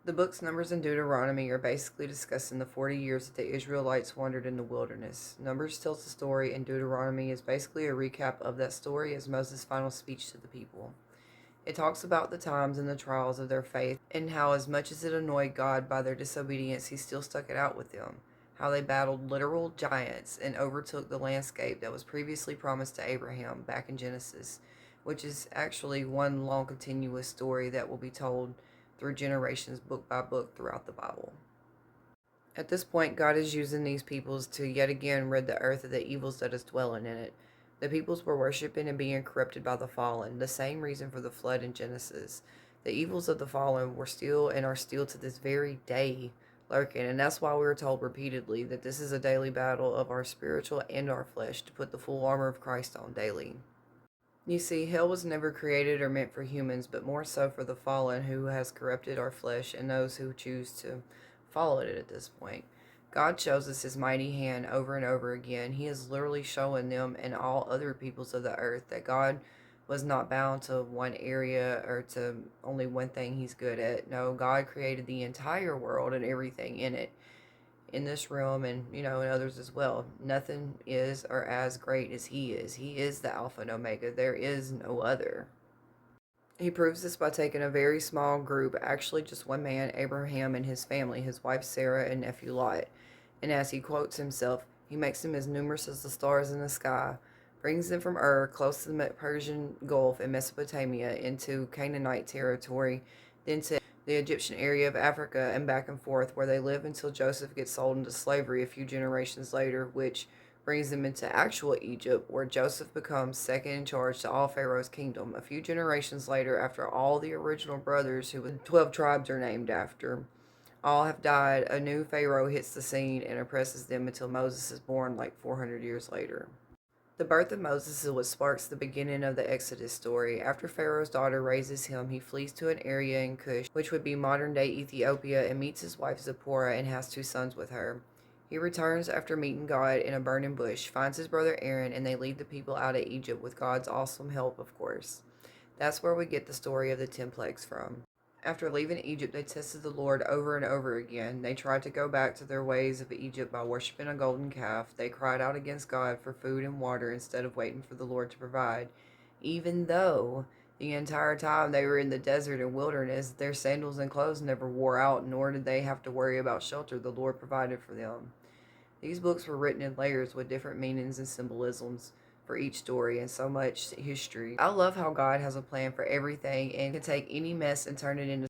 The books Numbers and Deuteronomy are basically discussing the 40 years that the Israelites wandered in the wilderness. Numbers tells the story, and Deuteronomy is basically a recap of that story as Moses' final speech to the people. It talks about the times and the trials of their faith, and how, as much as it annoyed God by their disobedience, he still stuck it out with them. How they battled literal giants and overtook the landscape that was previously promised to Abraham back in Genesis, which is actually one long continuous story that will be told through generations, book by book, throughout the Bible. At this point, God is using these peoples to yet again rid the earth of the evils that is dwelling in it. The peoples were worshiping and being corrupted by the fallen, the same reason for the flood in Genesis. The evils of the fallen were still and are still to this very day lurking, and that's why we were told repeatedly that this is a daily battle of our spiritual and our flesh to put the full armor of Christ on daily. You see, hell was never created or meant for humans, but more so for the fallen who has corrupted our flesh and those who choose to follow it at this point. God shows us his mighty hand over and over again. He is literally showing them and all other peoples of the earth that God was not bound to one area or to only one thing he's good at. No, God created the entire world and everything in it, in this realm, and in others as well. Nothing is or as great as he is. He is the Alpha and Omega. There is no other. He proves this by taking a very small group, actually just one man, Abraham, and his family, his wife Sarah and nephew Lot. And as he quotes himself, he makes them as numerous as the stars in the sky, brings them from Ur, close to the Persian Gulf and Mesopotamia, into Canaanite territory, then to the Egyptian area of Africa, and back and forth, where they live until Joseph gets sold into slavery a few generations later, which brings them into actual Egypt, where Joseph becomes second in charge to all Pharaoh's kingdom. A few generations later, after all the original brothers, who the 12 tribes are named after, all have died, a new Pharaoh hits the scene and oppresses them until Moses is born like 400 years later. The birth of Moses is what sparks the beginning of the Exodus story. After Pharaoh's daughter raises him, he flees to an area in Cush, which would be modern-day Ethiopia, and meets his wife Zipporah and has 2 sons with her. He returns after meeting God in a burning bush, finds his brother Aaron, and they lead the people out of Egypt with God's awesome help, of course. That's where we get the story of the 10 plagues from. After leaving Egypt, they tested the Lord over and over again. They tried to go back to their ways of Egypt by worshiping a golden calf. They cried out against God for food and water instead of waiting for the Lord to provide. Even though the entire time they were in the desert and wilderness, their sandals and clothes never wore out, nor did they have to worry about shelter. The Lord provided for them. These books were written in layers with different meanings and symbolisms for each story and so much history. I love how God has a plan for everything and can take any mess and turn it into